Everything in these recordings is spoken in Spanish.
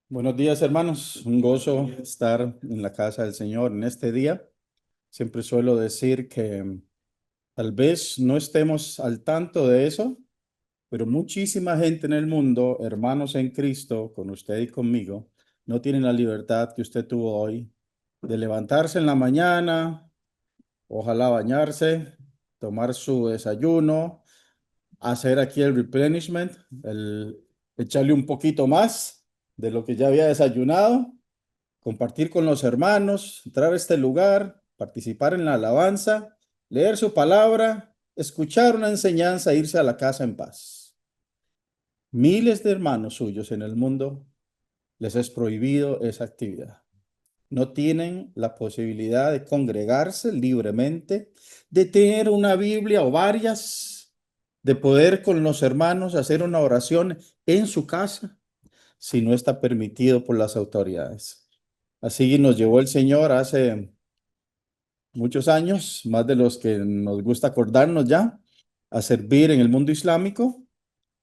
Buenos días, hermanos. Un gozo estar en la casa del Señor en este día. Siempre suelo decir que tal vez no estemos al tanto de eso, pero muchísima gente en el mundo, hermanos en Cristo, con usted y conmigo, no tienen la libertad que usted tuvo hoy de levantarse en la mañana, ojalá bañarse, tomar su desayuno, hacer aquí el replenishment, echarle un poquito más de lo que ya había desayunado, compartir con los hermanos, entrar a este lugar, participar en la alabanza, leer su palabra, escuchar una enseñanza e irse a la casa en paz. Miles de hermanos suyos en el mundo les es prohibido esa actividad. No tienen la posibilidad de congregarse libremente, de tener una Biblia o varias, de poder con los hermanos hacer una oración en su casa, si no está permitido por las autoridades. Así nos llevó el Señor hace muchos años, más de los que nos gusta acordarnos ya, a servir en el mundo islámico,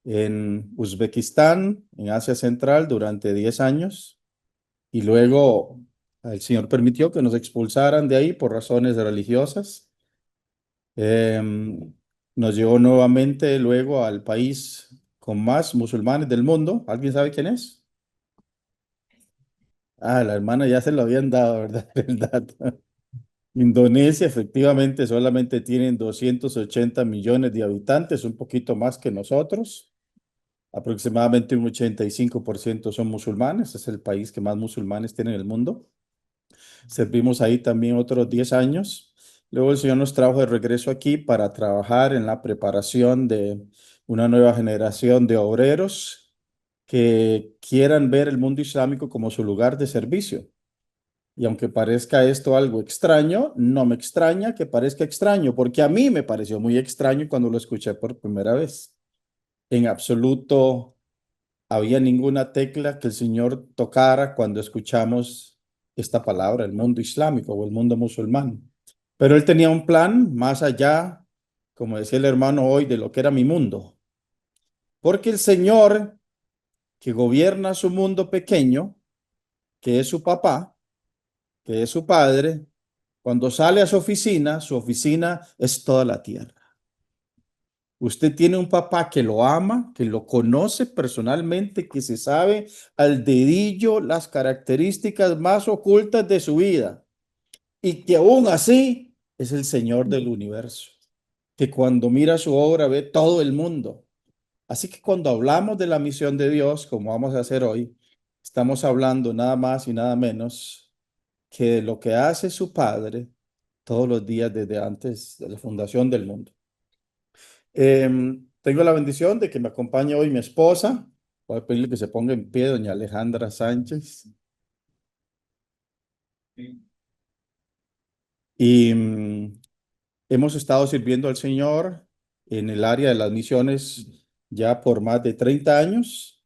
en Uzbekistán, en Asia Central, durante 10 años. Y luego el Señor permitió que nos expulsaran de ahí por razones religiosas. Nos llevó nuevamente luego al país con más musulmanes del mundo. ¿Alguien sabe quién es? Ah, la hermana ya se lo habían dado, ¿verdad? ¿Verdad? Indonesia efectivamente solamente tienen 280 millones de habitantes, un poquito más que nosotros. Aproximadamente un 85% son musulmanes, es el país que más musulmanes tiene en el mundo. Servimos ahí también otros 10 años. Luego el Señor nos trajo de regreso aquí para trabajar en la preparación de una nueva generación de obreros que quieran ver el mundo islámico como su lugar de servicio. Y aunque parezca esto algo extraño, no me extraña que parezca extraño, porque a mí me pareció muy extraño cuando lo escuché por primera vez. En absoluto había ninguna tecla que el Señor tocara cuando escuchamos esta palabra, el mundo islámico o el mundo musulmán. Pero Él tenía un plan más allá, como decía el hermano hoy, de lo que era mi mundo. Porque el Señor que gobierna su mundo pequeño, que es su papá, que es su padre, cuando sale a su oficina es toda la tierra. Usted tiene un papá que lo ama, que lo conoce personalmente, que se sabe al dedillo las características más ocultas de su vida y que aún así es el Señor del universo, que cuando mira su obra ve todo el mundo. Así que cuando hablamos de la misión de Dios, como vamos a hacer hoy, estamos hablando nada más y nada menos que de lo que hace su Padre todos los días desde antes de la fundación del mundo. Tengo la bendición de que me acompañe hoy mi esposa. Voy a pedirle que se ponga en pie, doña Alejandra Sánchez. Y hemos estado sirviendo al Señor en el área de las misiones ya por más de 30 años.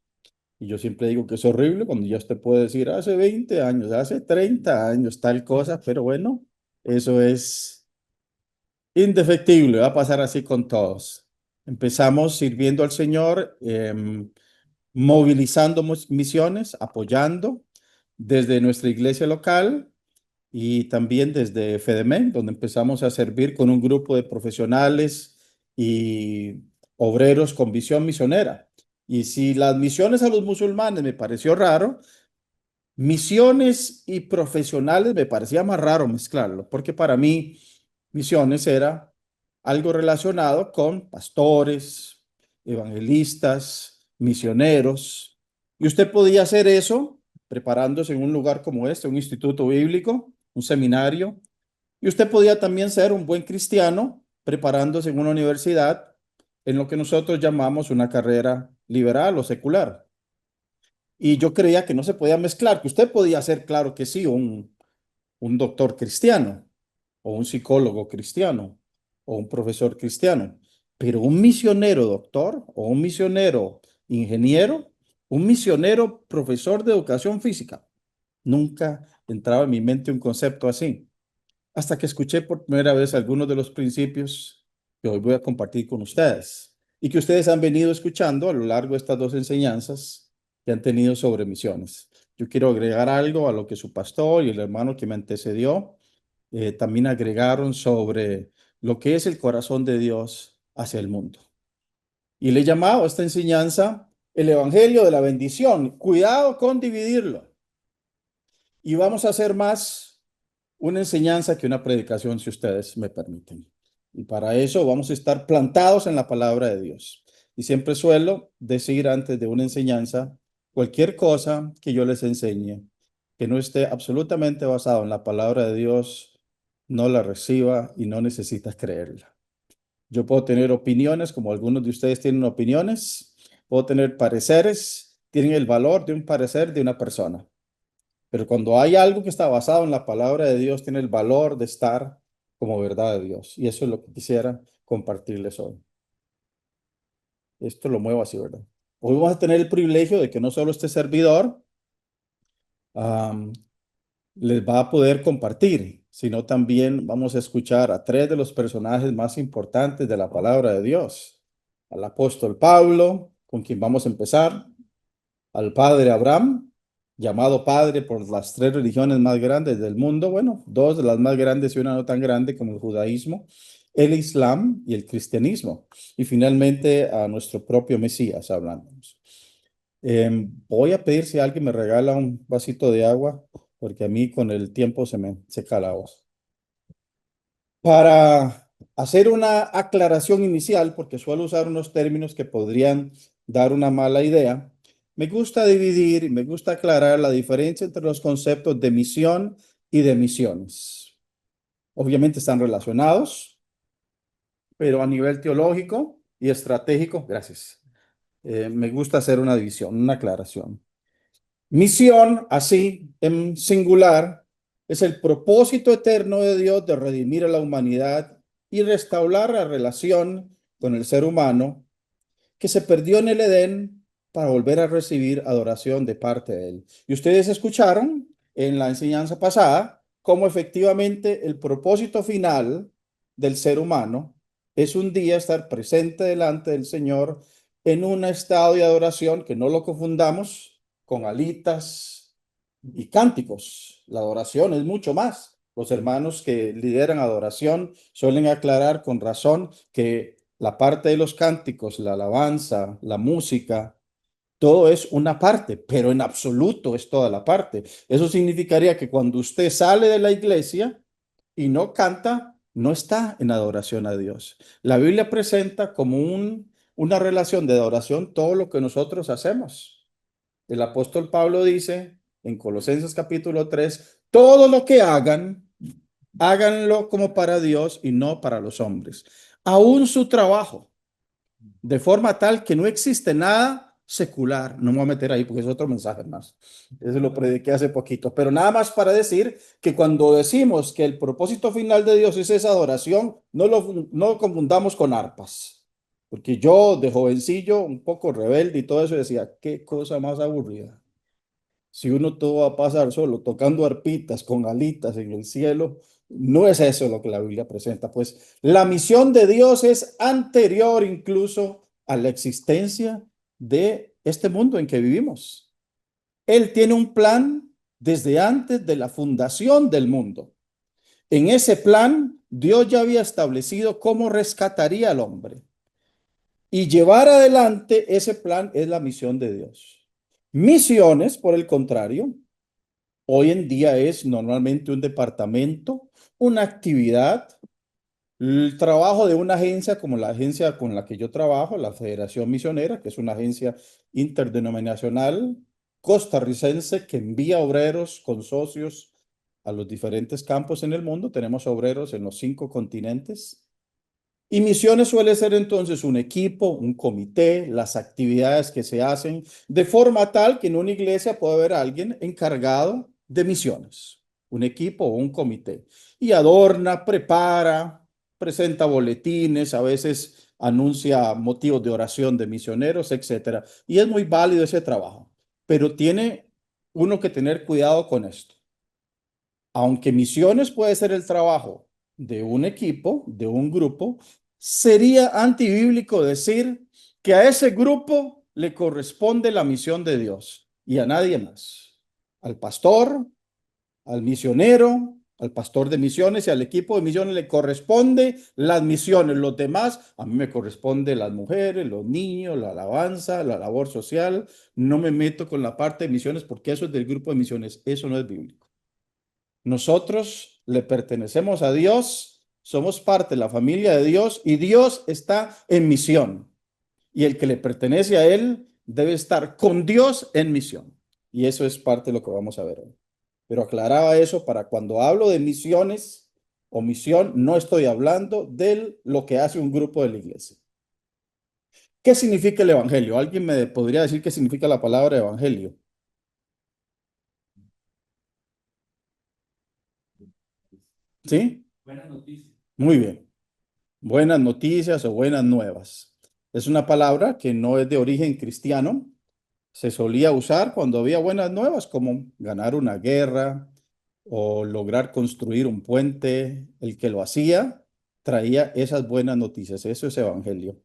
Y yo siempre digo que es horrible cuando ya usted puede decir hace 20 años, hace 30 años, tal cosa, pero bueno, eso es indefectible, va a pasar así con todos. Empezamos sirviendo al Señor, movilizando misiones, apoyando desde nuestra iglesia local y también desde FEDEMEN, donde empezamos a servir con un grupo de profesionales y obreros con visión misionera. Y si las misiones a los musulmanes me pareció raro, misiones y profesionales me parecía más raro mezclarlo, porque para mí misiones era algo relacionado con pastores, evangelistas, misioneros. Y usted podía hacer eso preparándose en un lugar como este, un instituto bíblico, un seminario. Y usted podía también ser un buen cristiano preparándose en una universidad en lo que nosotros llamamos una carrera liberal o secular. Y yo creía que no se podía mezclar, que usted podía ser, claro que sí, un doctor cristiano, o un psicólogo cristiano, o un profesor cristiano, pero un misionero doctor, o un misionero ingeniero, un misionero profesor de educación física. Nunca entraba en mi mente un concepto así, hasta que escuché por primera vez algunos de los principios que hoy voy a compartir con ustedes y que ustedes han venido escuchando a lo largo de estas dos enseñanzas que han tenido sobre misiones. Yo quiero agregar algo a lo que su pastor y el hermano que me antecedió también agregaron sobre lo que es el corazón de Dios hacia el mundo. Y le he llamado a esta enseñanza el Evangelio de la bendición. Cuidado con dividirlo. Y vamos a hacer más una enseñanza que una predicación, si ustedes me permiten. Y para eso vamos a estar plantados en la palabra de Dios. Y siempre suelo decir antes de una enseñanza, cualquier cosa que yo les enseñe, que no esté absolutamente basado en la palabra de Dios, no la reciba y no necesitas creerla. Yo puedo tener opiniones, como algunos de ustedes tienen opiniones, puedo tener pareceres, tienen el valor de un parecer de una persona. Pero cuando hay algo que está basado en la palabra de Dios, tiene el valor de estar como verdad de Dios. Y eso es lo que quisiera compartirles hoy. Esto lo muevo así, ¿verdad? Hoy vamos a tener el privilegio de que no solo este servidor am, les va a poder compartir, sino también vamos a escuchar a tres de los personajes más importantes de la palabra de Dios. Al apóstol Pablo, con quien vamos a empezar, al padre Abraham, llamado padre por las tres religiones más grandes del mundo, bueno, dos de las más grandes y una no tan grande como el judaísmo, el islam y el cristianismo, y finalmente a nuestro propio Mesías hablándonos. Voy a pedir si alguien me regala un vasito de agua, porque a mí con el tiempo se me seca la voz. Para hacer una aclaración inicial, porque suelo usar unos términos que podrían dar una mala idea, me gusta dividir y me gusta aclarar la diferencia entre los conceptos de misión y de misiones. Obviamente están relacionados, pero a nivel teológico y estratégico, gracias. Me gusta hacer una división, una aclaración. Misión, así en singular, es el propósito eterno de Dios de redimir a la humanidad y restaurar la relación con el ser humano que se perdió en el Edén para volver a recibir adoración de parte de él. Y ustedes escucharon en la enseñanza pasada cómo efectivamente el propósito final del ser humano es un día estar presente delante del Señor en un estado de adoración que no lo confundamos con alitas y cánticos. La adoración es mucho más. Los hermanos que lideran adoración suelen aclarar con razón que la parte de los cánticos, la alabanza, la música, todo es una parte, pero en absoluto es toda la parte. Eso significaría que cuando usted sale de la iglesia y no canta, no está en adoración a Dios. La Biblia presenta como una relación de adoración todo lo que nosotros hacemos. El apóstol Pablo dice en Colosenses capítulo 3, todo lo que hagan, háganlo como para Dios y no para los hombres. Aún su trabajo, de forma tal que no existe nada secular. No me voy a meter ahí porque es otro mensaje más. Eso lo prediqué hace poquito. Pero nada más para decir que cuando decimos que el propósito final de Dios es esa adoración, no lo confundamos con arpas. Porque yo de jovencillo, un poco rebelde y todo eso, decía, qué cosa más aburrida. Si uno todo va a pasar solo tocando arpitas con alitas en el cielo, no es eso lo que la Biblia presenta. Pues la misión de Dios es anterior incluso a la existencia de este mundo en que vivimos. Él tiene un plan desde antes de la fundación del mundo. En ese plan, Dios ya había establecido cómo rescataría al hombre. Y llevar adelante ese plan es la misión de Dios. Misiones, por el contrario, hoy en día es normalmente un departamento, una actividad, el trabajo de una agencia como la agencia con la que yo trabajo, la Federación Misionera, que es una agencia interdenominacional costarricense que envía obreros con socios a los diferentes campos en el mundo. Tenemos obreros en los 5 continentes. Y misiones suele ser entonces un equipo, un comité, las actividades que se hacen de forma tal que en una iglesia puede haber alguien encargado de misiones, un equipo o un comité. Y adorna, prepara, presenta boletines, a veces anuncia motivos de oración de misioneros, etcétera. Y es muy válido ese trabajo, pero tiene uno que tener cuidado con esto. Aunque misiones puede ser el trabajo de un equipo, de un grupo, sería antibíblico decir que a ese grupo le corresponde la misión de Dios y a nadie más. Al pastor, al misionero, al pastor de misiones y al equipo de misiones le corresponde las misiones. Los demás, a mí me corresponde las mujeres, los niños, la alabanza, la labor social. No me meto con la parte de misiones porque eso es del grupo de misiones. Eso no es bíblico. Nosotros le pertenecemos a Dios, somos parte de la familia de Dios y Dios está en misión. Y el que le pertenece a Él debe estar con Dios en misión. Y eso es parte de lo que vamos a ver hoy. Pero aclaraba eso para cuando hablo de misiones o misión, no estoy hablando de lo que hace un grupo de la iglesia. ¿Qué significa el evangelio? ¿Alguien me podría decir qué significa la palabra evangelio? ¿Sí? Buenas noticias. Muy bien. Buenas noticias o buenas nuevas. Es una palabra que no es de origen cristiano. Se solía usar cuando había buenas nuevas, como ganar una guerra o lograr construir un puente. El que lo hacía traía esas buenas noticias. Eso es evangelio.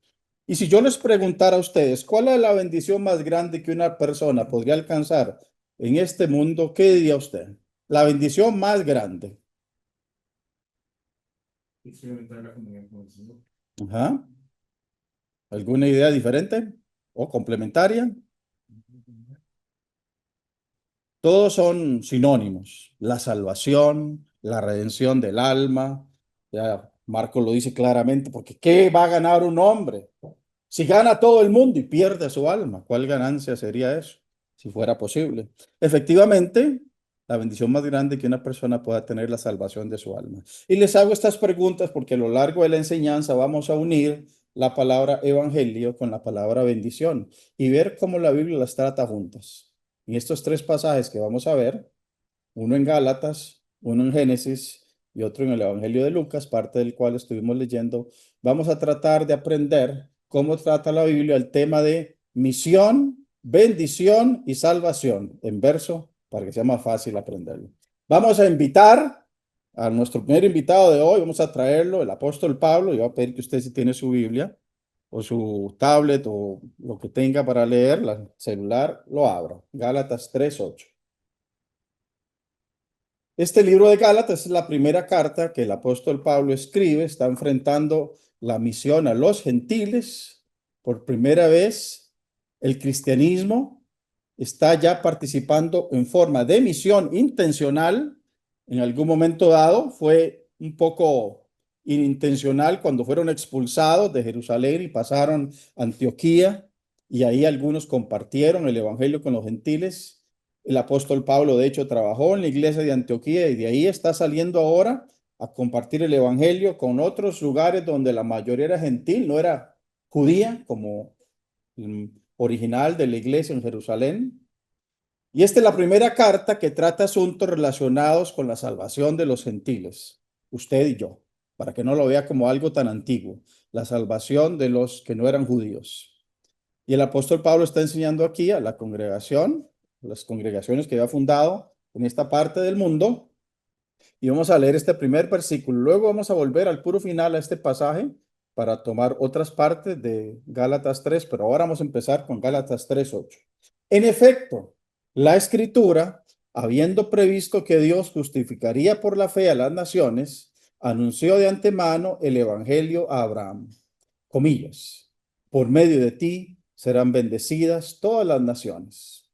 Y si yo les preguntara a ustedes, ¿cuál es la bendición más grande que una persona podría alcanzar en este mundo? ¿Qué diría usted? La bendición más grande. Ajá. ¿Alguna idea diferente o complementaria? Todos son sinónimos. La salvación, la redención del alma. Ya Marco lo dice claramente, porque ¿qué va a ganar un hombre? Si gana todo el mundo y pierde su alma, ¿cuál ganancia sería eso? Si fuera posible. Efectivamente, la bendición más grande que una persona pueda tener es la salvación de su alma. Y les hago estas preguntas porque a lo largo de la enseñanza vamos a unir la palabra evangelio con la palabra bendición y ver cómo la Biblia las trata juntas. En estos tres pasajes que vamos a ver, uno en Gálatas, uno en Génesis y otro en el Evangelio de Lucas, parte del cual estuvimos leyendo, vamos a tratar de aprender cómo trata la Biblia el tema de misión, bendición y salvación en verso para que sea más fácil aprenderlo. Vamos a invitar a nuestro primer invitado de hoy, vamos a traerlo, el apóstol Pablo, y voy a pedir que usted si tiene su Biblia o su tablet o lo que tenga para leer, la celular, lo abra. Gálatas 3:8. Este libro de Gálatas es la primera carta que el apóstol Pablo escribe, está enfrentando la misión a los gentiles. Por primera vez, el cristianismo está ya participando en forma de misión intencional. En algún momento dado fue un poco inintencional cuando fueron expulsados de Jerusalén y pasaron a Antioquía y ahí algunos compartieron el evangelio con los gentiles. El apóstol Pablo, de hecho, trabajó en la iglesia de Antioquía y de ahí está saliendo ahora a compartir el evangelio con otros lugares donde la mayoría era gentil, no era judía, como original de la iglesia en Jerusalén. Y esta es la primera carta que trata asuntos relacionados con la salvación de los gentiles, usted y yo, para que no lo vea como algo tan antiguo, la salvación de los que no eran judíos. Y el apóstol Pablo está enseñando aquí a la congregación, las congregaciones que había fundado en esta parte del mundo, y vamos a leer este primer versículo. Luego vamos a volver al puro final a este pasaje para tomar otras partes de Gálatas 3, pero ahora vamos a empezar con Gálatas 3:8. En efecto, la escritura, habiendo previsto que Dios justificaría por la fe a las naciones, anunció de antemano el evangelio a Abraham. Comillas, por medio de ti serán bendecidas todas las naciones.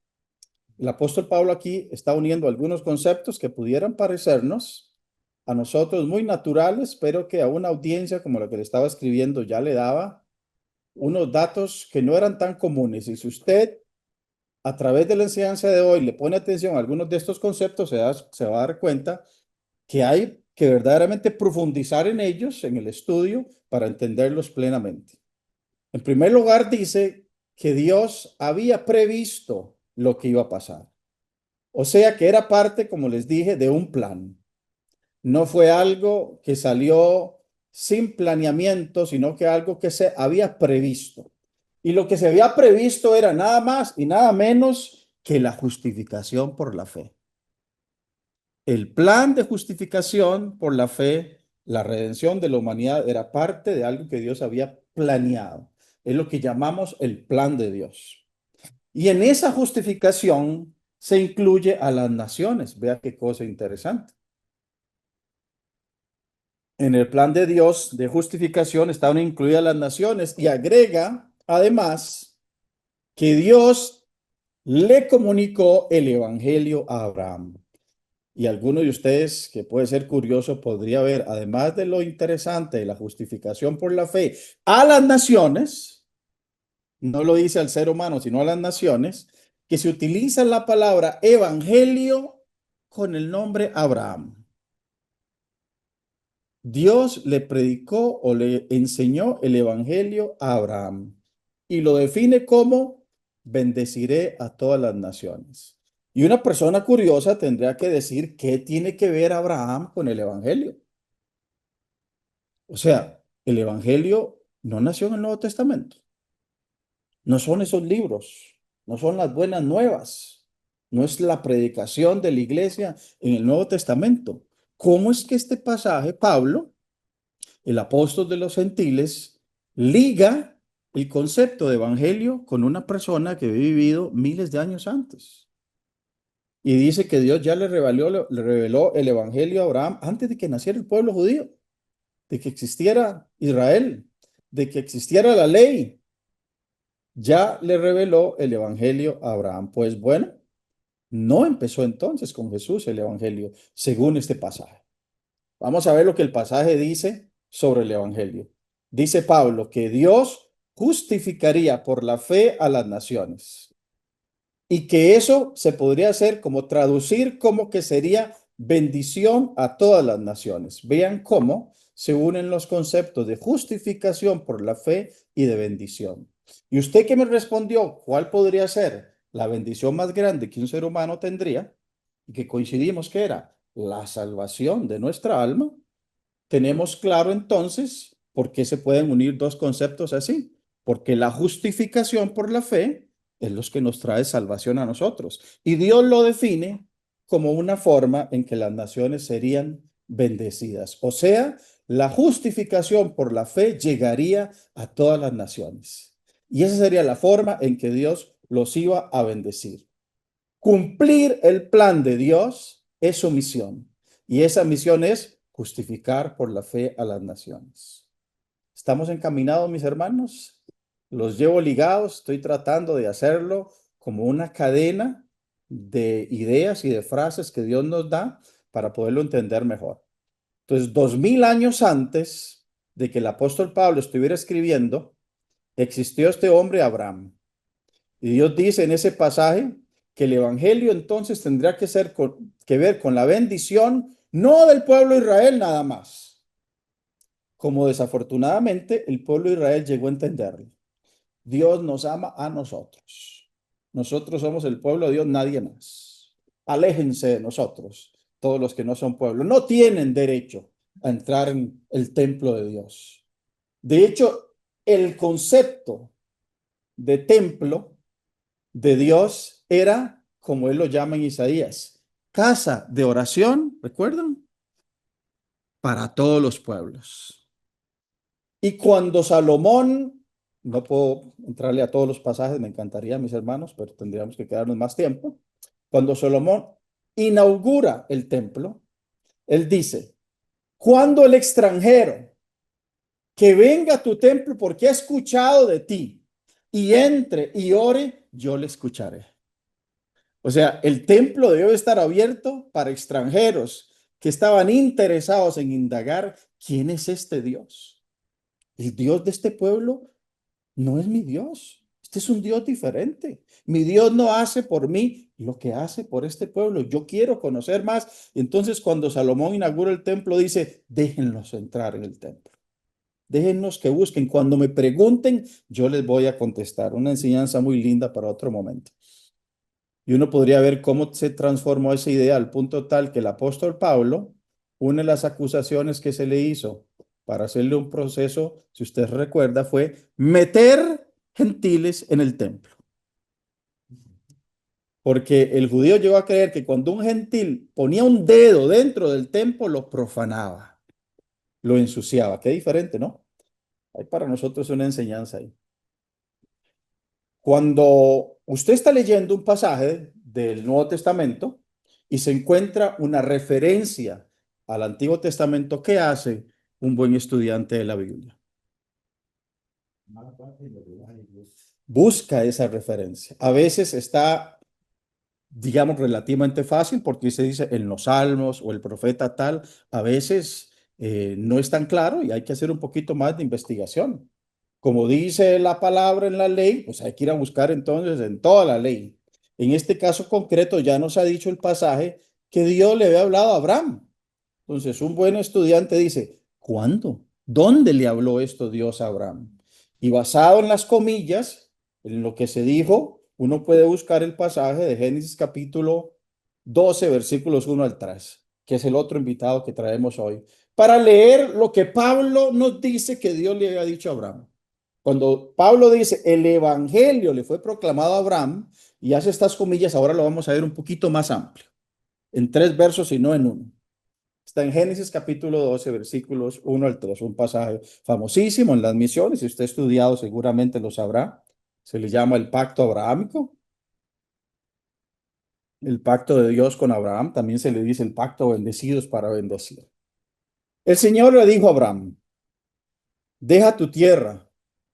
El apóstol Pablo aquí está uniendo algunos conceptos que pudieran parecernos a nosotros muy naturales, pero que a una audiencia como la que le estaba escribiendo ya le daba unos datos que no eran tan comunes. Y si usted a través de la enseñanza de hoy le pone atención a algunos de estos conceptos, se va a dar cuenta que hay que verdaderamente profundizar en ellos, en el estudio, para entenderlos plenamente. En primer lugar, dice que Dios había previsto lo que iba a pasar. O sea que era parte, como les dije, de un plan. No fue algo que salió sin planeamiento, sino que algo que se había previsto. Y lo que se había previsto era nada más y nada menos que la justificación por la fe. El plan de justificación por la fe, la redención de la humanidad, era parte de algo que Dios había planeado. Es lo que llamamos el plan de Dios. Y en esa justificación se incluye a las naciones. Vea qué cosa interesante. En el plan de Dios de justificación estaban incluidas las naciones y agrega además que Dios le comunicó el evangelio a Abraham. Y alguno de ustedes que puede ser curioso podría ver, además de lo interesante de la justificación por la fe a las naciones, no lo dice al ser humano, sino a las naciones, que se utiliza la palabra evangelio con el nombre Abraham. Dios le predicó o le enseñó el evangelio a Abraham y lo define como bendeciré a todas las naciones. Y una persona curiosa tendría que decir qué tiene que ver Abraham con el evangelio. O sea, el evangelio no nació en el Nuevo Testamento. No son esos libros, no son las buenas nuevas, no es la predicación de la iglesia en el Nuevo Testamento. ¿Cómo es que este pasaje, Pablo, el apóstol de los gentiles, liga el concepto de evangelio con una persona que había vivido miles de años antes? Y dice que Dios ya le reveló el evangelio a Abraham antes de que naciera el pueblo judío, de que existiera Israel, de que existiera la ley. Ya le reveló el evangelio a Abraham. Pues bueno, no empezó entonces con Jesús el evangelio, según este pasaje. Vamos a ver lo que el pasaje dice sobre el evangelio. Dice Pablo que Dios justificaría por la fe a las naciones y que eso se podría hacer como traducir como que sería bendición a todas las naciones. Vean cómo se unen los conceptos de justificación por la fe y de bendición. ¿Y usted qué me respondió? ¿Cuál podría ser la bendición más grande que un ser humano tendría? Y que coincidimos que era la salvación de nuestra alma. Tenemos claro entonces por qué se pueden unir dos conceptos así. Porque la justificación por la fe es lo que nos trae salvación a nosotros. Y Dios lo define como una forma en que las naciones serían bendecidas. O sea, la justificación por la fe llegaría a todas las naciones. Y esa sería la forma en que Dios los iba a bendecir. Cumplir el plan de Dios es su misión. Y esa misión es justificar por la fe a las naciones. ¿Estamos encaminados, mis hermanos? Los llevo ligados, estoy tratando de hacerlo como una cadena de ideas y de frases que Dios nos da para poderlo entender mejor. Entonces, 2000 años antes de que el apóstol Pablo estuviera escribiendo, existió este hombre Abraham. Y Dios dice en ese pasaje que el evangelio entonces tendría que ver con la bendición, no del pueblo de Israel nada más, como desafortunadamente el pueblo de Israel llegó a entenderlo. Dios nos ama a nosotros. Nosotros somos el pueblo de Dios, nadie más. Aléjense de nosotros, todos los que no son pueblo. No tienen derecho a entrar en el templo de Dios. De hecho, el concepto de templo de Dios era, como él lo llama en Isaías, casa de oración, ¿recuerdan? Para todos los pueblos. Y cuando Salomón, no puedo entrarle a todos los pasajes, me encantaría, mis hermanos, pero tendríamos que quedarnos más tiempo. Cuando Salomón inaugura el templo, él dice, cuando el extranjero que venga a tu templo porque ha escuchado de ti y entre y ore, yo le escucharé. O sea, el templo debe estar abierto para extranjeros que estaban interesados en indagar quién es este Dios. El Dios de este pueblo no es mi Dios. Este es un Dios diferente. Mi Dios no hace por mí lo que hace por este pueblo. Yo quiero conocer más. Entonces, cuando Salomón inaugura el templo, dice, déjenlos entrar en el templo. Déjenlos que busquen. Cuando me pregunten, yo les voy a contestar. Una enseñanza muy linda para otro momento. Y uno podría ver cómo se transformó esa idea al punto tal que el apóstol Pablo, una de las acusaciones que se le hizo para hacerle un proceso, si usted recuerda, fue meter gentiles en el templo. Porque el judío llegó a creer que cuando un gentil ponía un dedo dentro del templo, lo profanaba, lo ensuciaba. Qué diferente, ¿no? Hay para nosotros una enseñanza ahí. Cuando usted está leyendo un pasaje del Nuevo Testamento y se encuentra una referencia al Antiguo Testamento, ¿qué hace un buen estudiante de la Biblia? Busca esa referencia. A veces está, digamos, relativamente fácil porque se dice en los salmos o el profeta tal. A veces no es tan claro y hay que hacer un poquito más de investigación. Como dice la palabra en la ley, pues hay que ir a buscar entonces en toda la ley. En este caso concreto ya nos ha dicho el pasaje que Dios le había hablado a Abraham. Entonces, un buen estudiante dice, ¿cuándo? ¿Dónde le habló esto Dios a Abraham? Y basado en las comillas, en lo que se dijo, uno puede buscar el pasaje de Génesis capítulo 12, versículos 1 al 3, que es el otro invitado que traemos hoy, para leer lo que Pablo nos dice que Dios le había dicho a Abraham. Cuando Pablo dice, el evangelio le fue proclamado a Abraham, y hace estas comillas, ahora lo vamos a ver un poquito más amplio, en 3 versos y no en uno. Está en Génesis capítulo 12, versículos 1 al 3, un pasaje famosísimo en las misiones. Si usted ha estudiado, seguramente lo sabrá. Se le llama el pacto abrahámico, el pacto de Dios con Abraham. También se le dice el pacto bendecidos para bendecir. El Señor le dijo a Abraham, deja tu tierra,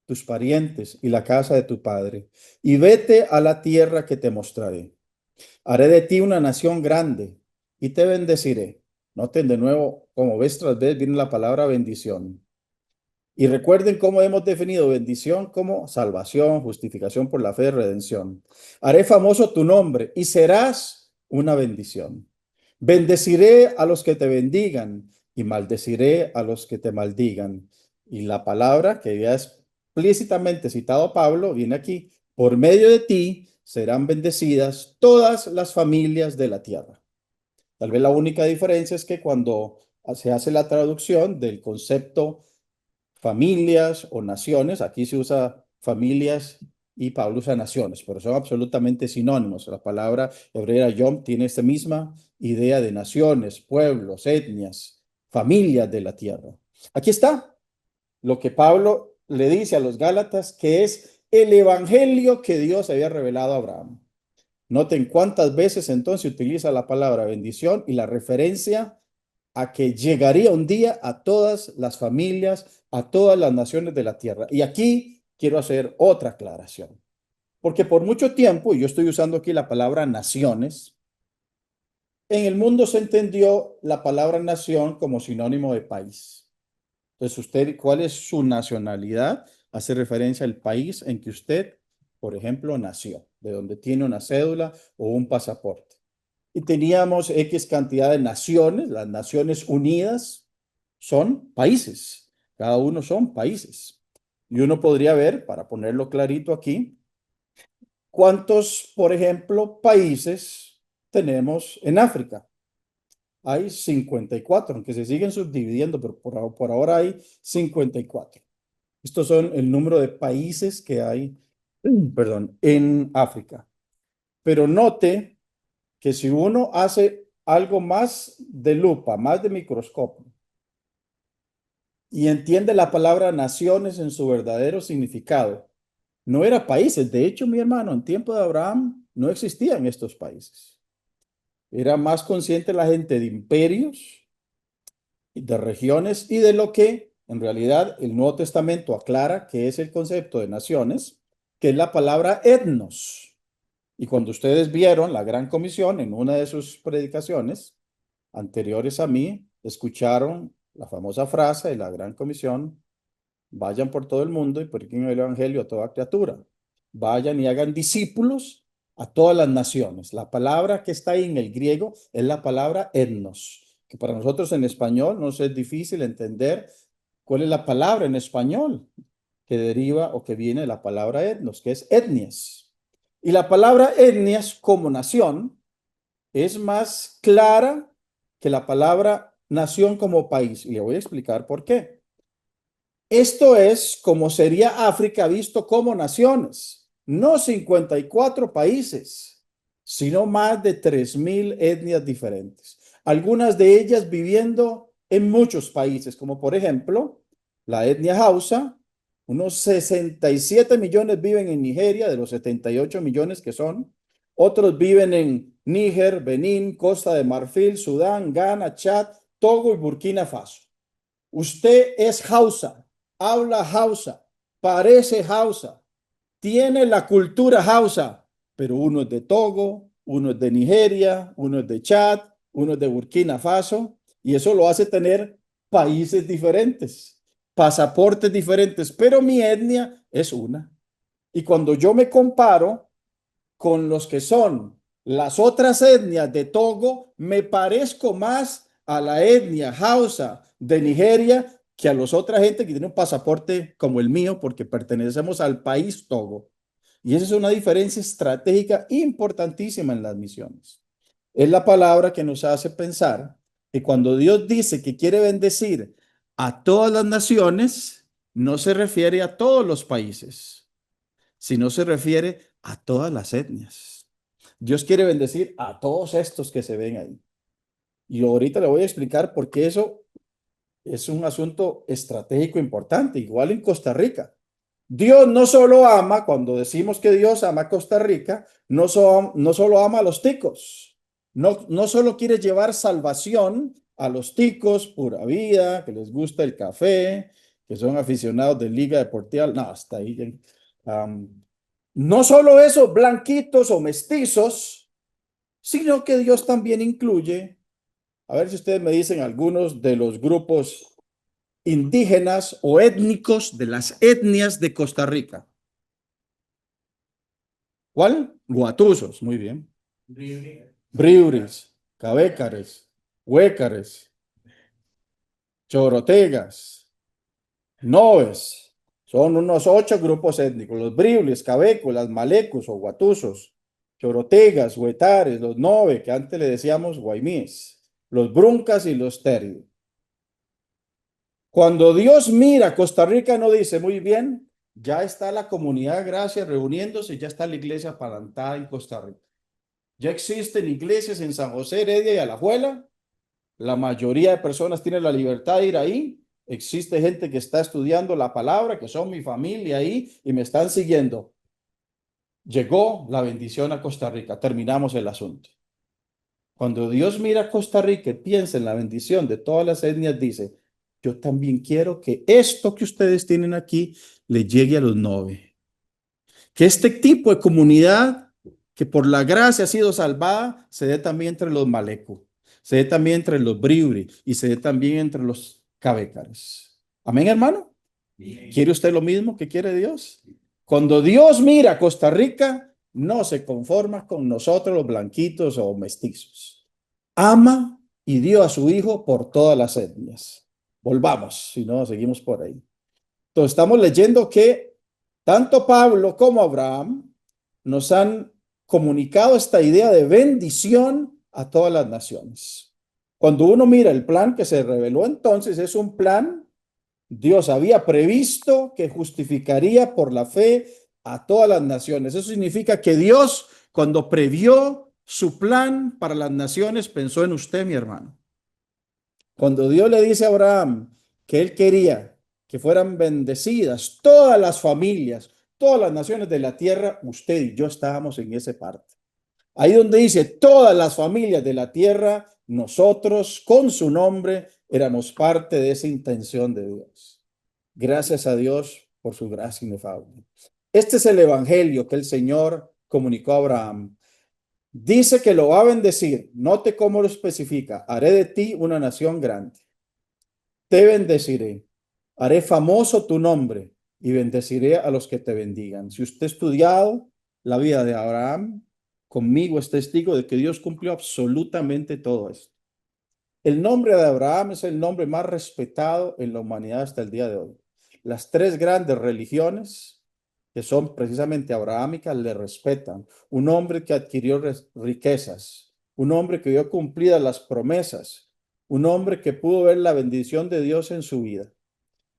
tus parientes y la casa de tu padre, y vete a la tierra que te mostraré. Haré de ti una nación grande y te bendeciré. Noten de nuevo, como vez tras vez, viene la palabra bendición. Y recuerden cómo hemos definido bendición como salvación, justificación por la fe, redención. Haré famoso tu nombre y serás una bendición. Bendeciré a los que te bendigan y maldeciré a los que te maldigan. Y la palabra que ya explícitamente citado Pablo viene aquí. Por medio de ti serán bendecidas todas las familias de la tierra. Tal vez la única diferencia es que cuando se hace la traducción del concepto familias o naciones, aquí se usa familias y Pablo usa naciones, pero son absolutamente sinónimos. La palabra hebrea yom tiene esta misma idea de naciones, pueblos, etnias, familias de la tierra. Aquí está lo que Pablo le dice a los Gálatas, que es el evangelio que Dios había revelado a Abraham. Noten cuántas veces entonces utiliza la palabra bendición y la referencia a que llegaría un día a todas las familias, a todas las naciones de la tierra. Y aquí quiero hacer otra aclaración, porque por mucho tiempo, y yo estoy usando aquí la palabra naciones, en el mundo se entendió la palabra nación como sinónimo de país. Entonces, usted, ¿cuál es su nacionalidad? Hace referencia al país en que usted, por ejemplo, nació, de donde tiene una cédula o un pasaporte. Y teníamos X cantidad de naciones, las Naciones Unidas son países, cada uno son países. Y uno podría ver, para ponerlo clarito aquí, cuántos, por ejemplo, países tenemos en África. Hay 54, aunque se siguen subdividiendo, pero por ahora hay 54. Estos son el número de países que hay, perdón, en África. Pero note que si uno hace algo más de lupa, más de microscopio, y entiende la palabra naciones en su verdadero significado, no era países. De hecho, mi hermano, en tiempo de Abraham no existían estos países. Era más consciente la gente de imperios, de regiones y de lo que en realidad el Nuevo Testamento aclara que es el concepto de naciones, que es la palabra etnos. Y cuando ustedes vieron la Gran Comisión en una de sus predicaciones anteriores a mí, escucharon la famosa frase de la Gran Comisión: vayan por todo el mundo y prediquen el evangelio a toda criatura. Vayan y hagan discípulos a todas las naciones. La palabra que está ahí en el griego es la palabra etnos, que para nosotros en español nos es difícil entender cuál es la palabra en español que deriva o que viene de la palabra etnos, que es etnias. Y la palabra etnias como nación es más clara que la palabra nación como país. Y le voy a explicar por qué. Esto es como sería África visto como naciones, no 54 países, sino más de 3.000 etnias diferentes. Algunas de ellas viviendo en muchos países, como por ejemplo la etnia Hausa, Unos 67 millones viven en Nigeria, de los 78 millones que son. Otros viven en Níger, Benín, Costa de Marfil, Sudán, Ghana, Chad, Togo y Burkina Faso. Usted es Hausa, habla Hausa, parece Hausa, tiene la cultura Hausa, pero uno es de Togo, uno es de Nigeria, uno es de Chad, uno es de Burkina Faso, y eso lo hace tener países diferentes, pasaportes diferentes, pero mi etnia es una. Y cuando yo me comparo con los que son las otras etnias de Togo, me parezco más a la etnia Hausa de Nigeria que a los otras gente que tiene un pasaporte como el mío, porque pertenecemos al país Togo. Y esa es una diferencia estratégica importantísima en las misiones. Es la palabra que nos hace pensar que cuando Dios dice que quiere bendecir a todas las naciones, no se refiere a todos los países, sino se refiere a todas las etnias. Dios quiere bendecir a todos estos que se ven ahí. Y ahorita le voy a explicar por qué eso es un asunto estratégico importante, igual en Costa Rica. Dios no solo ama, cuando decimos que Dios ama a Costa Rica, no solo ama a los ticos, no solo quiere llevar salvación a los ticos, pura vida, que les gusta el café, que son aficionados de Liga Deportiva, no, hasta ahí. No solo eso, blanquitos o mestizos, sino que Dios también incluye, a ver si ustedes me dicen algunos de los grupos indígenas o étnicos de las etnias de Costa Rica. ¿Cuál? Guatusos, muy bien. Briuris, Cabécares, Huécares, Chorotegas, Noves. Son unos 8 grupos étnicos. Los Briuris, Cabéculas, Malecos o Guatusos, Chorotegas, Huetares, los Nove, que antes le decíamos Guaymíes, los Bruncas y los Teri. Cuando Dios mira Costa Rica, no dice, muy bien, ya está la comunidad de gracia reuniéndose, ya está la iglesia apalantada en Costa Rica. Ya existen iglesias en San José, Heredia y Alajuela. La mayoría de personas tienen la libertad de ir ahí. Existe gente que está estudiando la palabra, que son mi familia ahí y me están siguiendo. Llegó la bendición a Costa Rica. Terminamos el asunto. Cuando Dios mira a Costa Rica y piensa en la bendición de todas las etnias, dice, yo también quiero que esto que ustedes tienen aquí le llegue a los Nove. Que este tipo de comunidad que por la gracia ha sido salvada se dé también entre los Maleco, se dé también entre los Briuri y se dé también entre los Cabécares. Amén, hermano. ¿Quiere usted lo mismo que quiere Dios? Cuando Dios mira a Costa Rica, no se conforma con nosotros los blanquitos o mestizos. Ama y dio a su hijo por todas las etnias. Volvamos, si no, seguimos por ahí. Entonces, estamos leyendo que tanto Pablo como Abraham nos han comunicado esta idea de bendición a todas las naciones. Cuando uno mira el plan que se reveló entonces, es un plan, Dios había previsto que justificaría por la fe a todas las naciones. Eso significa que Dios, cuando previó su plan para las naciones, pensó en usted, mi hermano. Cuando Dios le dice a Abraham que él quería que fueran bendecidas todas las familias, todas las naciones de la tierra, usted y yo estábamos en esa parte. Ahí donde dice todas las familias de la tierra, nosotros con su nombre éramos parte de esa intención de Dios. Gracias a Dios por su gracia inefable. Este es el evangelio que el Señor comunicó a Abraham. Dice que lo va a bendecir. Note cómo lo especifica. Haré de ti una nación grande. Te bendeciré. Haré famoso tu nombre y bendeciré a los que te bendigan. Si usted ha estudiado la vida de Abraham, conmigo es testigo de que Dios cumplió absolutamente todo esto. El nombre de Abraham es el nombre más respetado en la humanidad hasta el día de hoy. Las 3 grandes religiones que son precisamente abrahámicas le respetan. Un hombre que adquirió riquezas, un hombre que vio cumplidas las promesas, un hombre que pudo ver la bendición de Dios en su vida.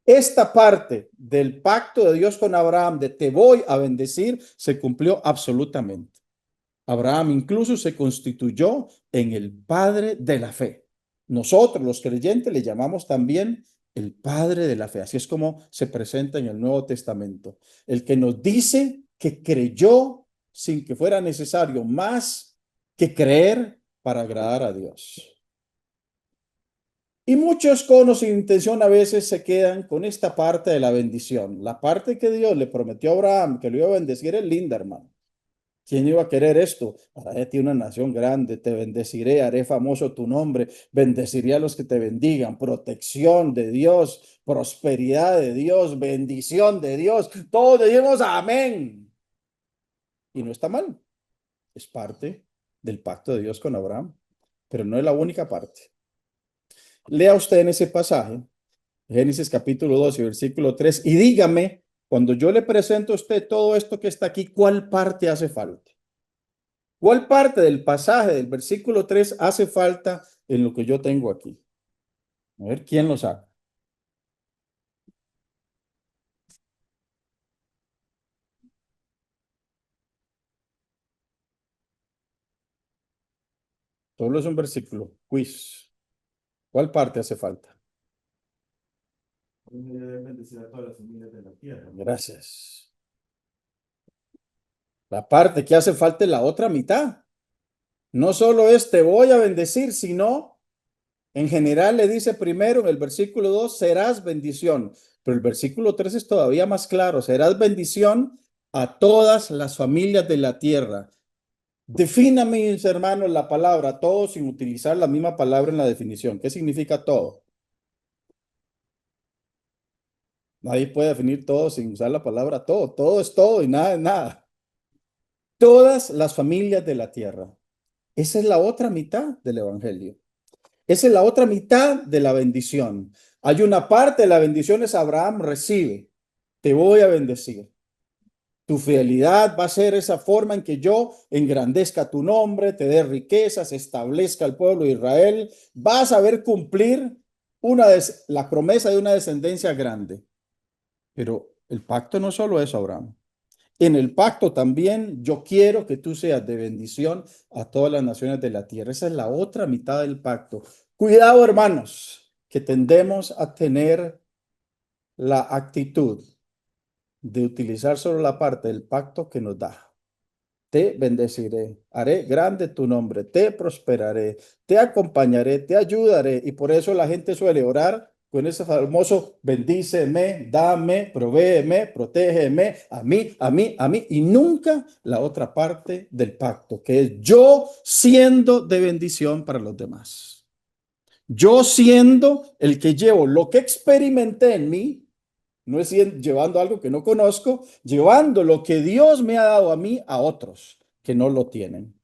Esta parte del pacto de Dios con Abraham de te voy a bendecir se cumplió absolutamente. Abraham incluso se constituyó en el padre de la fe. Nosotros los creyentes le llamamos también el padre de la fe. Así es como se presenta en el Nuevo Testamento. El que nos dice que creyó sin que fuera necesario más que creer para agradar a Dios. Y muchos con sin intención a veces se quedan con esta parte de la bendición. La parte que Dios le prometió a Abraham, que lo iba a bendecir, es linda, hermano. ¿Quién iba a querer esto? Haré ti una nación grande, te bendeciré, haré famoso tu nombre, bendeciré a los que te bendigan, protección de Dios, prosperidad de Dios, bendición de Dios. Todos decimos amén. Y no está mal, es parte del pacto de Dios con Abraham, pero no es la única parte. Lea usted en ese pasaje, Génesis capítulo 12, versículo 3, y dígame, cuando yo le presento a usted todo esto que está aquí, ¿cuál parte hace falta? ¿Cuál parte del pasaje del versículo 3 hace falta en lo que yo tengo aquí? A ver, ¿quién lo sabe? Solo es un versículo. Quiz. ¿Cuál parte hace falta? Bendecir a todas las familias de la tierra. Gracias. La parte que hace falta es la otra mitad. No solo es te voy a bendecir, sino en general le dice primero en el versículo 2, serás bendición. Pero el versículo 3 es todavía más claro, serás bendición a todas las familias de la tierra. Defina, mis hermanos, la palabra todo sin utilizar la misma palabra en la definición. ¿Qué significa todo? Nadie puede definir todo sin usar la palabra todo. Todo es todo y nada es nada. Todas las familias de la tierra. Esa es la otra mitad del evangelio. Esa es la otra mitad de la bendición. Hay una parte de la bendición es Abraham recibe. Te voy a bendecir. Tu fidelidad va a ser esa forma en que yo engrandezca tu nombre, te dé riquezas, establezca el pueblo de Israel. Vas a ver cumplir la promesa de una descendencia grande. Pero el pacto no solo es Abraham. En el pacto también yo quiero que tú seas de bendición a todas las naciones de la tierra. Esa es la otra mitad del pacto. Cuidado, hermanos, que tendemos a tener la actitud de utilizar solo la parte del pacto que nos da. Te bendeciré, haré grande tu nombre, te prosperaré, te acompañaré, te ayudaré. Y por eso la gente suele orar con ese famoso bendíceme, dame, provéeme, protégeme, a mí, a mí, a mí. Y nunca la otra parte del pacto, que es yo siendo de bendición para los demás. Yo siendo el que llevo lo que experimenté en mí, no es llevando algo que no conozco, llevando lo que Dios me ha dado a mí a otros que no lo tienen.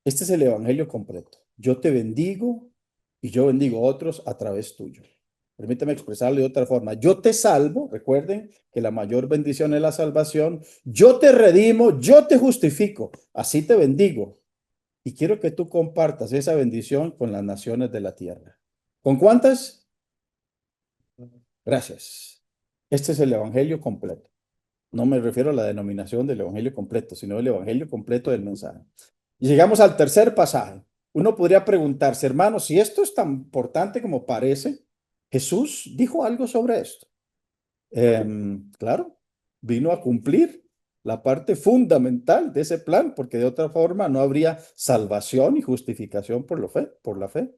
Este es el evangelio completo. Yo te bendigo y yo bendigo a otros a través tuyo. Permítame expresarlo de otra forma. Yo te salvo, recuerden que la mayor bendición es la salvación. Yo te redimo, yo te justifico, así te bendigo. Y quiero que tú compartas esa bendición con las naciones de la tierra. ¿Con cuántas? Gracias. Este es el evangelio completo. No me refiero a la denominación del evangelio completo, sino el evangelio completo del mensaje. Y llegamos al tercer pasaje. Uno podría preguntarse, hermano, si esto es tan importante como parece, Jesús dijo algo sobre esto. Claro, vino a cumplir la parte fundamental de ese plan, porque de otra forma no habría salvación y justificación por la fe.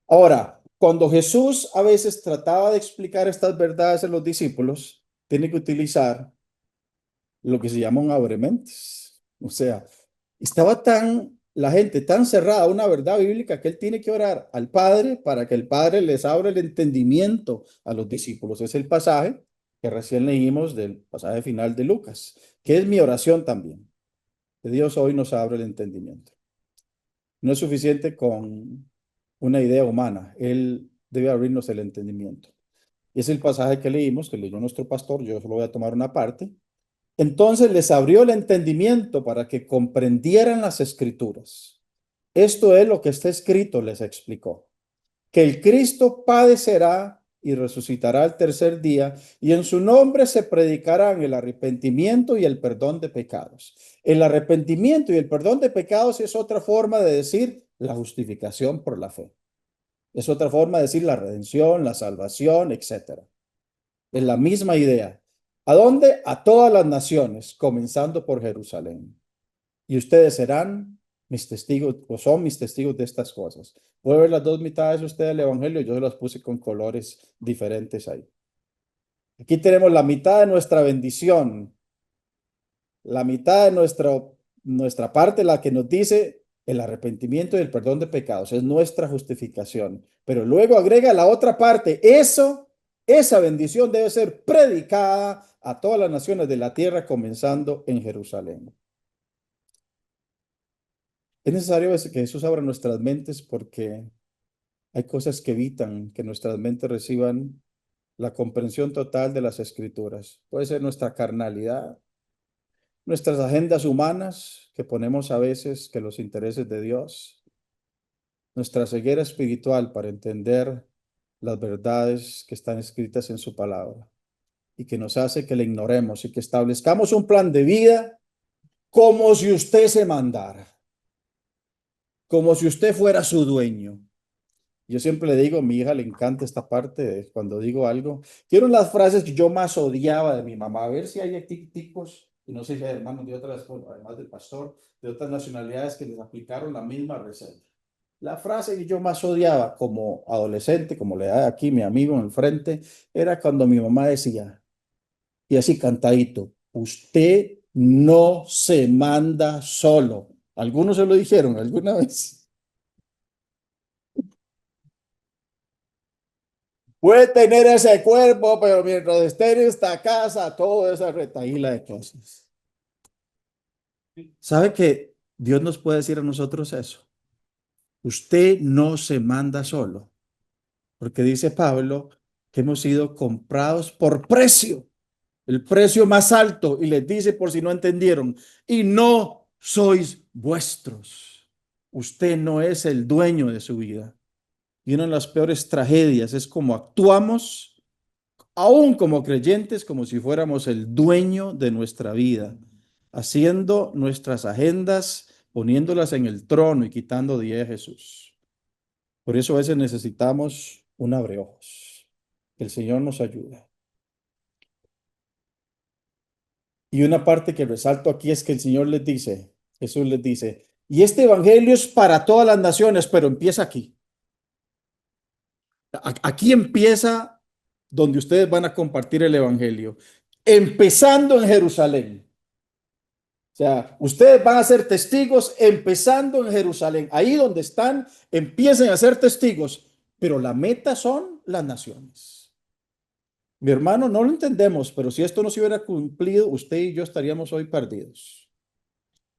Ahora, cuando Jesús a veces trataba de explicar estas verdades a los discípulos, tiene que utilizar lo que se llama un abrementes. O sea, estaba la gente tan cerrada a una verdad bíblica que él tiene que orar al Padre para que el Padre les abra el entendimiento a los discípulos. Es el pasaje que recién leímos del pasaje final de Lucas, que es mi oración también. Que Dios hoy nos abra el entendimiento. No es suficiente con una idea humana, Él debe abrirnos el entendimiento. Y es el pasaje que leímos, que leyó nuestro pastor, yo solo voy a tomar una parte. Entonces les abrió el entendimiento para que comprendieran las escrituras. Esto es lo que está escrito, les explicó, que el Cristo padecerá y resucitará al tercer día, y en su nombre se predicarán el arrepentimiento y el perdón de pecados. El arrepentimiento y el perdón de pecados es otra forma de decir la justificación por la fe. Es otra forma de decir la redención, la salvación, etcétera. Es la misma idea. ¿A dónde? A todas las naciones, comenzando por Jerusalén. Y ustedes serán mis testigos, o son mis testigos de estas cosas. Puede ver las dos mitades de usted del Evangelio, yo las puse con colores diferentes ahí. Aquí tenemos la mitad de nuestra bendición, la mitad de nuestra parte, la que nos dice el arrepentimiento y el perdón de pecados, es nuestra justificación. Pero luego agrega la otra parte, esa bendición debe ser predicada a todas las naciones de la tierra, comenzando en Jerusalén. Es necesario que Jesús abra nuestras mentes porque hay cosas que evitan que nuestras mentes reciban la comprensión total de las escrituras. Puede ser nuestra carnalidad, nuestras agendas humanas que ponemos a veces que los intereses de Dios, nuestra ceguera espiritual para entender las verdades que están escritas en su palabra y que nos hace que le ignoremos y que establezcamos un plan de vida como si usted se mandara, como si usted fuera su dueño. Yo siempre le digo, a mi hija le encanta esta parte de cuando digo algo. Quiero las frases que yo más odiaba de mi mamá. A ver si hay tipos, y no sé si hay hermanos de otras, además del pastor, de otras nacionalidades que les aplicaron la misma receta. La frase que yo más odiaba como adolescente, como le da aquí mi amigo en el frente, era cuando mi mamá decía, y así cantadito, usted no se manda solo. Algunos se lo dijeron alguna vez. Puede tener ese cuerpo, pero mientras esté en esta casa, toda esa retaíla de cosas. ¿Sabe que Dios nos puede decir a nosotros eso? Usted no se manda solo, porque dice Pablo que hemos sido comprados por precio, el precio más alto, y les dice por si no entendieron, y no sois vuestros. Usted no es el dueño de su vida. Y una de las peores tragedias es como actuamos aún como creyentes, como si fuéramos el dueño de nuestra vida, haciendo nuestras agendas, poniéndolas en el trono y quitando de a Jesús. Por eso a veces necesitamos un abreojos. Que el Señor nos ayude. Y una parte que resalto aquí es que el Señor les dice, Jesús les dice, y este evangelio es para todas las naciones, pero empieza aquí. Aquí empieza donde ustedes van a compartir el evangelio, empezando en Jerusalén. O sea, ustedes van a ser testigos empezando en Jerusalén. Ahí donde están, empiecen a ser testigos, pero la meta son las naciones. Mi hermano, no lo entendemos, pero si esto no se hubiera cumplido, usted y yo estaríamos hoy perdidos.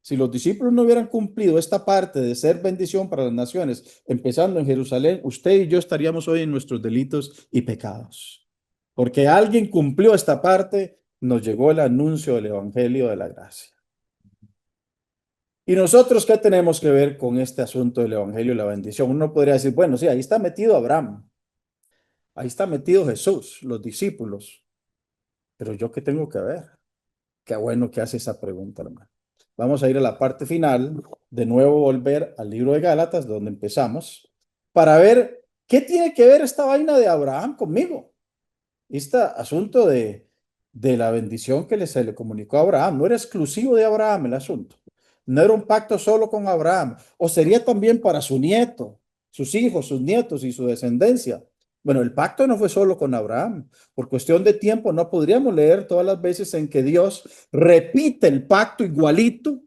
Si los discípulos no hubieran cumplido esta parte de ser bendición para las naciones, empezando en Jerusalén, usted y yo estaríamos hoy en nuestros delitos y pecados. Porque alguien cumplió esta parte, nos llegó el anuncio del Evangelio de la gracia. ¿Y nosotros qué tenemos que ver con este asunto del Evangelio y la bendición? Uno podría decir, bueno, sí, ahí está metido Abraham, ahí está metido Jesús, los discípulos, pero ¿yo qué tengo que ver? Qué bueno que hace esa pregunta, hermano. Vamos a ir a la parte final, de nuevo volver al libro de Gálatas, donde empezamos, para ver qué tiene que ver esta vaina de Abraham conmigo. Este asunto de la bendición que se le comunicó a Abraham no era exclusivo de Abraham el asunto. No era un pacto solo con Abraham, o sería también para su nieto, sus hijos, sus nietos y su descendencia. Bueno, el pacto no fue solo con Abraham. Por cuestión de tiempo no podríamos leer todas las veces en que Dios repite el pacto igualito,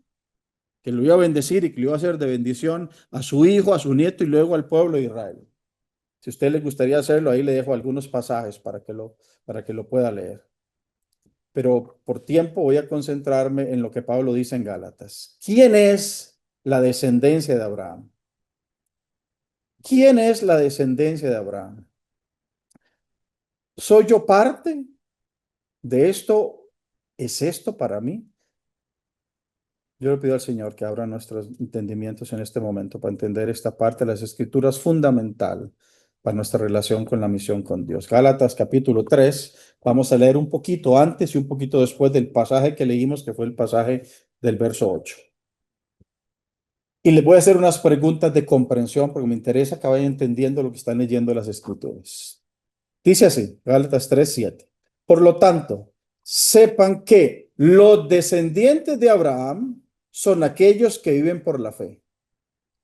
que lo iba a bendecir y que lo iba a hacer de bendición a su hijo, a su nieto y luego al pueblo de Israel. Si a usted le gustaría hacerlo, ahí le dejo algunos pasajes para que lo pueda leer. Pero por tiempo voy a concentrarme en lo que Pablo dice en Gálatas. ¿Quién es la descendencia de Abraham? ¿Quién es la descendencia de Abraham? ¿Soy yo parte de esto? ¿Es esto para mí? Yo le pido al Señor que abra nuestros entendimientos en este momento para entender esta parte de las Escrituras fundamental para nuestra relación con la misión con Dios. Gálatas capítulo 3, vamos a leer un poquito antes y un poquito después del pasaje que leímos, que fue el pasaje del verso 8. Y les voy a hacer unas preguntas de comprensión porque me interesa que vayan entendiendo lo que están leyendo las Escrituras. Dice así, Gálatas 3:7. Por lo tanto, sepan que los descendientes de Abraham son aquellos que viven por la fe.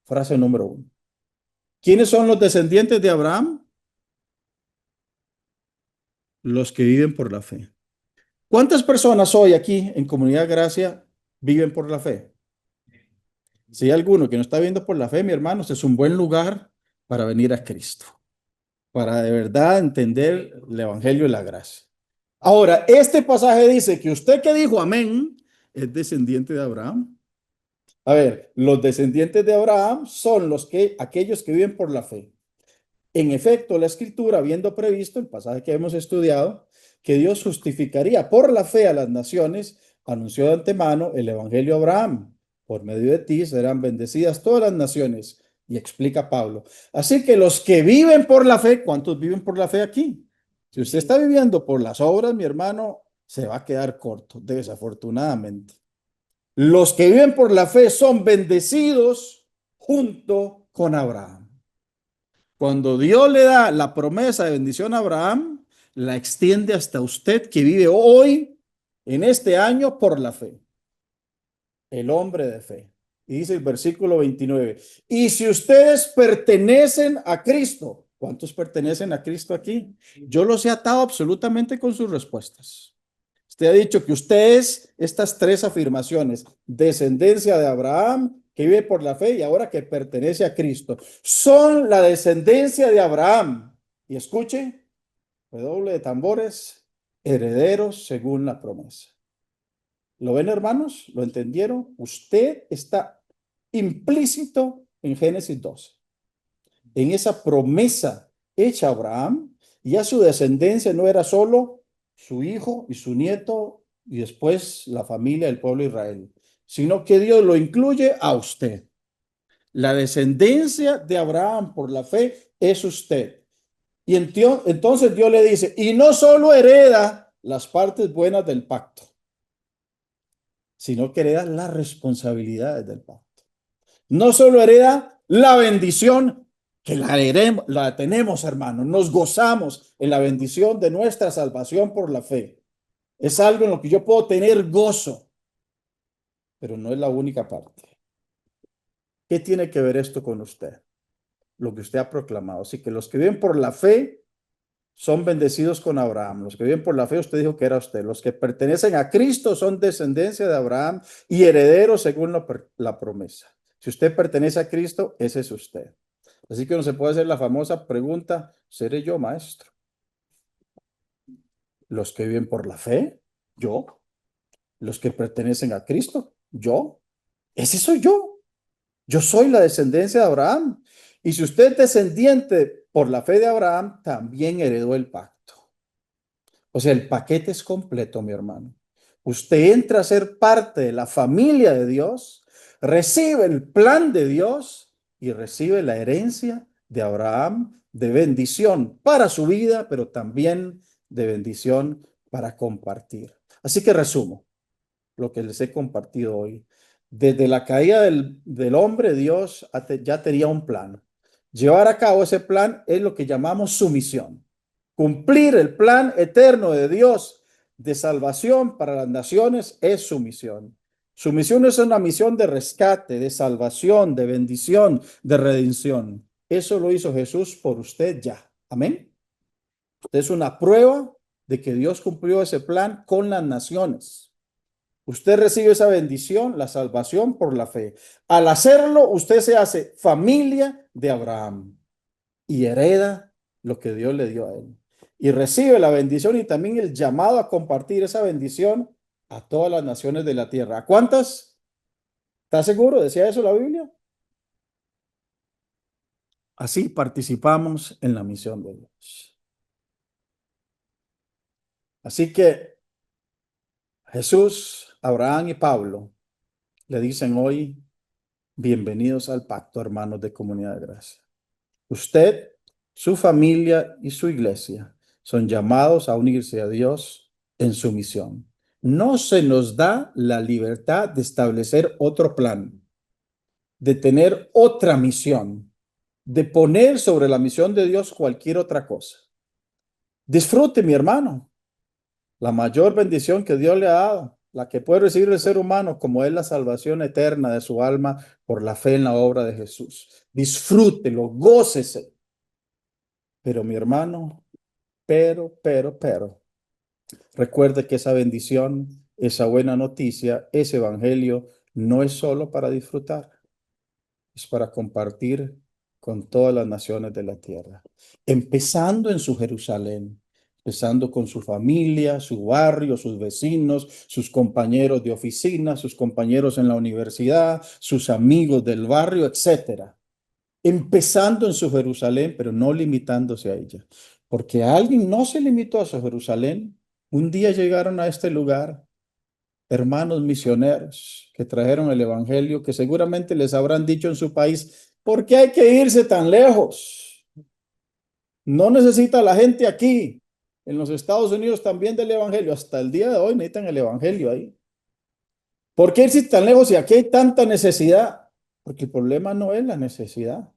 Frase número 1. ¿Quiénes son los descendientes de Abraham? Los que viven por la fe. ¿Cuántas personas hoy aquí en Comunidad Gracia viven por la fe? Si hay alguno que no está viendo por la fe, mi hermano, este es un buen lugar para venir a Cristo, para de verdad entender el Evangelio y la gracia. Ahora, este pasaje dice que usted que dijo amén es descendiente de Abraham. A ver, los descendientes de Abraham son aquellos que viven por la fe. En efecto, la Escritura, habiendo previsto el pasaje que hemos estudiado, que Dios justificaría por la fe a las naciones, anunció de antemano el Evangelio a Abraham. Por medio de ti serán bendecidas todas las naciones. Y explica Pablo. Así que los que viven por la fe, ¿cuántos viven por la fe aquí? Si usted está viviendo por las obras, mi hermano, se va a quedar corto, desafortunadamente. Los que viven por la fe son bendecidos junto con Abraham. Cuando Dios le da la promesa de bendición a Abraham, la extiende hasta usted que vive hoy, en este año, por la fe. El hombre de fe. Y dice el versículo 29. Y si ustedes pertenecen a Cristo, ¿cuántos pertenecen a Cristo aquí? Yo los he atado absolutamente con sus respuestas. Usted ha dicho que ustedes, estas tres afirmaciones, descendencia de Abraham, que vive por la fe y ahora que pertenece a Cristo, son la descendencia de Abraham. Y escuche, redoble de tambores, herederos según la promesa. ¿Lo ven, hermanos? ¿Lo entendieron? Usted está implícito en Génesis 12, en esa promesa hecha a Abraham, y a su descendencia no era solo su hijo y su nieto y después la familia del pueblo de Israel, sino que Dios lo incluye a usted. La descendencia de Abraham por la fe es usted. Y entonces Dios le dice, y no solo hereda las partes buenas del pacto, sino que hereda las responsabilidades del pacto. No solo hereda la bendición, que la tenemos, hermano. Nos gozamos en la bendición de nuestra salvación por la fe. Es algo en lo que yo puedo tener gozo, pero no es la única parte. ¿Qué tiene que ver esto con usted? Lo que usted ha proclamado. Así que los que viven por la fe son bendecidos con Abraham. Los que viven por la fe, usted dijo que era usted. Los que pertenecen a Cristo son descendencia de Abraham y herederos según la promesa. Si usted pertenece a Cristo, ese es usted. Así que no se puede hacer la famosa pregunta, ¿seré yo maestro? Los que viven por la fe, yo. Los que pertenecen a Cristo, yo. Ese soy yo. Yo soy la descendencia de Abraham. Y si usted es descendiente por la fe de Abraham, también heredó el pacto. O sea, el paquete es completo, mi hermano. Usted entra a ser parte de la familia de Dios, recibe el plan de Dios y recibe la herencia de Abraham de bendición para su vida, pero también de bendición para compartir. Así que resumo lo que les he compartido hoy. Desde la caída del hombre, Dios ya tenía un plan. Llevar a cabo ese plan es lo que llamamos sumisión. Cumplir el plan eterno de Dios de salvación para las naciones es su misión. Su misión es una misión de rescate, de salvación, de bendición, de redención. Eso lo hizo Jesús por usted ya. Amén. Usted es una prueba de que Dios cumplió ese plan con las naciones. Usted recibe esa bendición, la salvación por la fe. Al hacerlo, usted se hace familia de Abraham y hereda lo que Dios le dio a él. Y recibe la bendición y también el llamado a compartir esa bendición a todas las naciones de la tierra. ¿A cuántas? ¿Está seguro? ¿Decía eso la Biblia? Así participamos en la misión de Dios. Así que Jesús, Abraham y Pablo le dicen hoy, bienvenidos al pacto, hermanos de Comunidad de Gracia. Usted, su familia y su iglesia son llamados a unirse a Dios en su misión. No se nos da la libertad de establecer otro plan. de tener otra misión, de poner sobre la misión de Dios cualquier otra cosa. Disfrute, mi hermano, la mayor bendición que Dios le ha dado, la que puede recibir el ser humano, como es la salvación eterna de su alma por la fe en la obra de Jesús. Disfrútelo, gócese. Pero mi hermano, pero, recuerde que esa bendición, esa buena noticia, ese evangelio, no es solo para disfrutar, es para compartir con todas las naciones de la tierra, empezando en su Jerusalén, empezando con su familia, su barrio, sus vecinos, sus compañeros de oficina, sus compañeros en la universidad, sus amigos del barrio, etcétera. Empezando en su Jerusalén, pero no limitándose a ella, porque alguien no se limitó a su Jerusalén. Un día llegaron a este lugar hermanos misioneros que trajeron el evangelio, que seguramente les habrán dicho en su país: ¿por qué hay que irse tan lejos? No necesita la gente aquí. En los Estados Unidos también del evangelio. Hasta el día de hoy necesitan el evangelio ahí. ¿Por qué irse tan lejos si aquí hay tanta necesidad? Porque el problema no es la necesidad.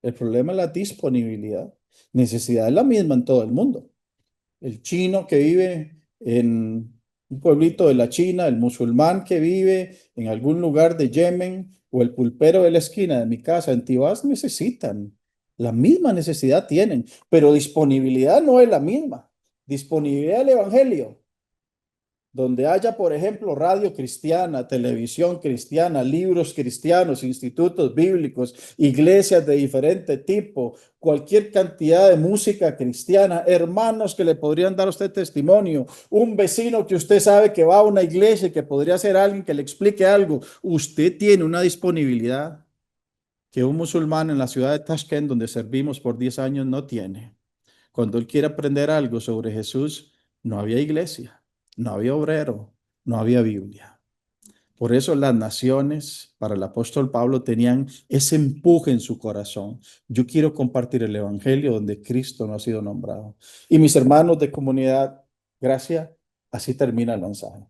El problema es la disponibilidad. Necesidad es la misma en todo el mundo. El chino que vive en un pueblito de la China, el musulmán que vive en algún lugar de Yemen o el pulpero de la esquina de mi casa en Tibás necesitan, la misma necesidad tienen, pero disponibilidad no es la misma. Disponibilidad del evangelio donde haya, por ejemplo, radio cristiana, televisión cristiana, libros cristianos, institutos bíblicos, iglesias de diferente tipo, cualquier cantidad de música cristiana, hermanos que le podrían dar a usted testimonio, un vecino que usted sabe que va a una iglesia y que podría ser alguien que le explique algo. Usted tiene una disponibilidad que un musulmán en la ciudad de Tashkent, donde servimos por 10 años, no tiene. Cuando él quiere aprender algo sobre Jesús, no había iglesia, no había obrero, no había Biblia. Por eso las naciones para el apóstol Pablo tenían ese empuje en su corazón. Yo quiero compartir el evangelio donde Cristo no ha sido nombrado. Y mis hermanos de comunidad, gracia, así termina el mensaje.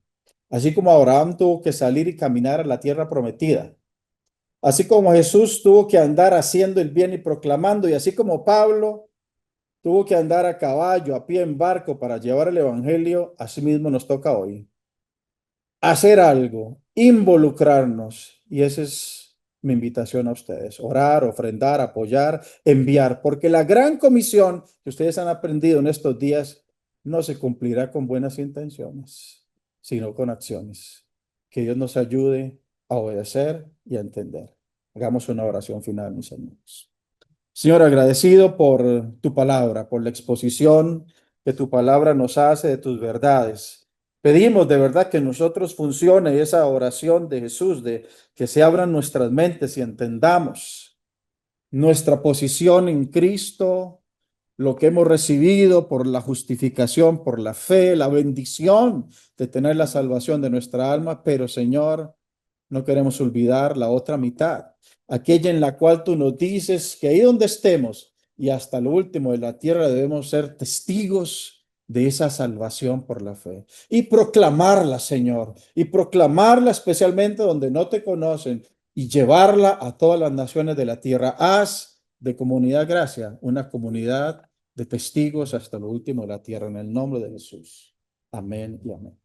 Así como Abraham tuvo que salir y caminar a la tierra prometida, así como Jesús tuvo que andar haciendo el bien y proclamando, y así como Pablo tuvo que andar a caballo, a pie, en barco para llevar el evangelio, así mismo nos toca hoy. Hacer algo, involucrarnos, y esa es mi invitación a ustedes: orar, ofrendar, apoyar, enviar, porque la gran comisión que ustedes han aprendido en estos días no se cumplirá con buenas intenciones, sino con acciones. Que Dios nos ayude a obedecer y a entender. Hagamos una oración final, mis hermanos. Señor, agradecido por tu palabra, por la exposición que tu palabra nos hace de tus verdades. Pedimos de verdad que nosotros funcione esa oración de Jesús, de que se abran nuestras mentes y entendamos nuestra posición en Cristo, lo que hemos recibido por la justificación, por la fe, la bendición de tener la salvación de nuestra alma, pero Señor, no queremos olvidar la otra mitad, aquella en la cual tú nos dices que ahí donde estemos y hasta lo último de la tierra debemos ser testigos de esa salvación por la fe y proclamarla, Señor, y proclamarla especialmente donde no te conocen y llevarla a todas las naciones de la tierra. Haz de Comunidad Gracia una comunidad de testigos hasta lo último de la tierra, en el nombre de Jesús. Amén y amén.